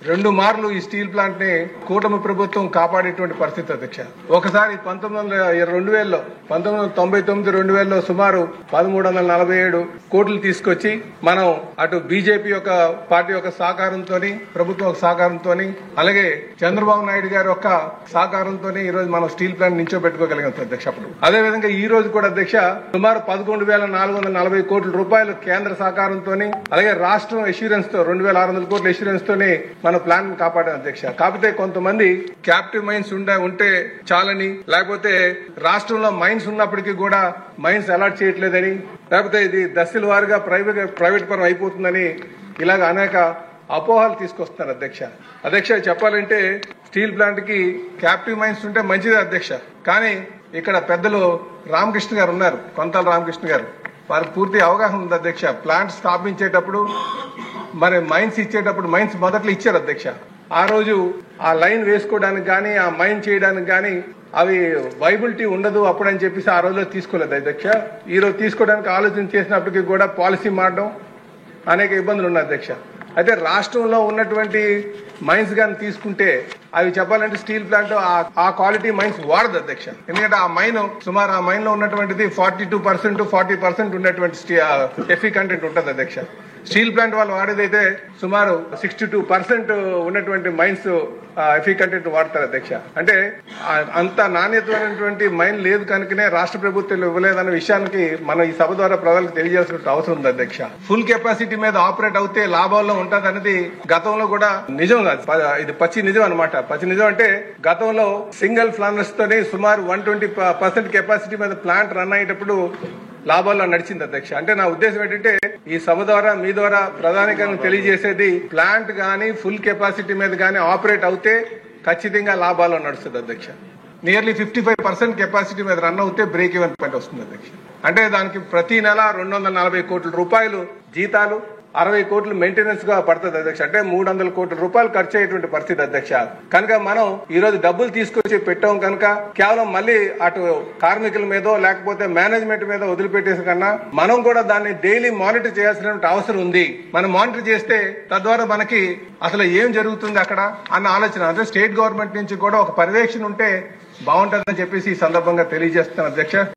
2 మార్లు ఈ steel plant ని కూటమి ప్రభుత్వం కాపాడేటువంటి పరిస్థితి అధ్యక్ష. ఒకసారి 1999లో 2000లో సుమారు 1347 కోట్లు తీసుకొచ్చి మనం అటు బీజేపీ యొక్క పార్టీ యొక్క సహకారంతో, ప్రభుత్వం యొక్క సహకారంతో, అలాగే చంద్రబాబు నాయుడు గారి యొక్క సహకారంతో ఈ రోజు మనం స్టీల్ ప్లాంట్ నించోబెట్టుకోగలిగాం అధ్యక్ష. అప్పుడు అదేవిధంగా ఈ రోజు కూడా అధ్యక్ష సుమారు 11,440 కోట్ల రూపాయలు కేంద్ర సహకారంతో, అలాగే రాష్ట్రం ఎష్యూరెన్స్ తో 2,600 కోట్ల ఎష్యూరెన్స్ తోనే మన ప్లాన్ కాపాడాం అధ్యక్ష. కాకపోతే కొంతమంది క్యాప్టివ్ మైన్స్ ఉంటే చాలని, లేకపోతే రాష్ట్రంలో మైన్స్ ఉన్నప్పటికీ కూడా మైన్స్ అలాట్ చేయట్లేదని, లేకపోతే ఇది దశల వారీగా ప్రైవేట్ పరం అయిపోతుందని ఇలాగ అనేక అపోహలు తీసుకొస్తున్నారు అధ్యక్ష. చెప్పాలంటే స్టీల్ ప్లాంట్ కి క్యాప్టివ్ మైన్స్ ఉంటే మంచిదే అధ్యక్ష. కానీ ఇక్కడ పెద్దలు రామకృష్ణ గారు ఉన్నారు, కొంతాల రామకృష్ణ గారు, వారికి పూర్తి అవగాహన ఉంది అధ్యక్ష. ప్లాంట్ స్థాపించేటప్పుడు మరి మైన్స్ ఇచ్చేటప్పుడు మైన్స్ మొదట్లో ఇచ్చారు అధ్యక్ష. ఆ రోజు ఆ లైన్ వేసుకోవడానికి కానీ ఆ మైన్ చేయడానికి కానీ అవి వైబిలిటీ ఉండదు అప్పుడు అని చెప్పేసి ఆ రోజులో తీసుకోలేదు అధ్యక్ష. ఈ రోజు తీసుకోవడానికి ఆలోచన చేసినప్పటికీ కూడా పాలసీ మారడం అనేక ఇబ్బందులు ఉన్నాయి అధ్యక్ష. అయితే రాష్ట్రంలో ఉన్నటువంటి మైన్స్ గాని తీసుకుంటే అవి చెప్పాలంటే స్టీల్ ప్లాంట్ ఆ క్వాలిటీ మైన్స్ వాడదు అధ్యక్ష. ఎందుకంటే ఆ మైన్ సుమారు ఆ మైన్ లో ఉన్నటువంటిది 42%, 40% ఉన్నటువంటి ఎఫీ కంటెంట్ ఉంటుంది అధ్యక్ష. స్టీల్ ప్లాంట్ వాళ్ళు వాడేదైతే సుమారు 62% ఉన్నటువంటి మైన్స్ ఎఫీ కంటెంట్ వాడతారు అధ్యక్ష. అంటే అంత నాణ్యతమైనటువంటి మైన్ లేదు కనుకనే రాష్ట్ర ప్రభుత్వం ఇవ్వలేదన్న విషయానికి మనం ఈ సభ ద్వారా ప్రజలకు తెలియజేయాల్సిన అవసరం ఉంది అధ్యక్ష. ఫుల్ కెపాసిటీ మీద ఆపరేట్ అవుతే లాభాల్లో ఉంటుంది అనేది గతంలో కూడా నిజం కాదు, ఇది పచ్చి నిజం అనమాట. పచ్చి నిజం అంటే గతంలో సింగిల్ ఫ్లానర్స్ తోనే సుమారు 120% కెపాసిటీ మీద ప్లాంట్ రన్ అయ్యేటప్పుడు లాభాల్లో నడిచింది అధ్యక్ష. అంటే నా ఉద్దేశం ఏంటంటే ఈ సభ ద్వారా మీ ద్వారా ప్రధానికంగా తెలియజేసేది ప్లాంట్ గానీ ఫుల్ కెపాసిటీ మీద గానీ ఆపరేట్ అవుతే ఖచ్చితంగా లాభాల్లో నడుస్తుంది అధ్యక్ష. నియర్లీ 55% కెపాసిటీ మీద రన్ అవుతే బ్రేక్ ఈవెన్ పాయింట్ వస్తుంది అధ్యక్ష. అంటే దానికి ప్రతి నెల 240 కోట్ల రూపాయలు జీతాలు, 60 కోట్లు మెయింటెనెన్స్ గా పడుతుంది అధ్యక్ష. అంటే 300 కోట్ల రూపాయలు ఖర్చు అయ్యేటువంటి పరిస్థితి అధ్యక్ష. కనుక మనం ఈ రోజు డబ్బులు తీసుకొచ్చి పెట్టాం కనుక కేవలం మళ్ళీ అటు కార్మికుల మీదో లేకపోతే మేనేజ్మెంట్ మీద వదిలిపెట్టేసి కన్నా మనం కూడా దాన్ని డైలీ మానిటర్ చేయాల్సిన అవసరం ఉంది. మనం మానిటర్ చేస్తే తద్వారా మనకి అసలు ఏం జరుగుతుంది అక్కడ అన్న ఆలోచన, అంటే స్టేట్ గవర్నమెంట్ నుంచి కూడా ఒక పర్యవేక్షణ ఉంటే బాగుంటుందని చెప్పేసి ఈ సందర్భంగా తెలియజేస్తున్నాను అధ్యక్ష.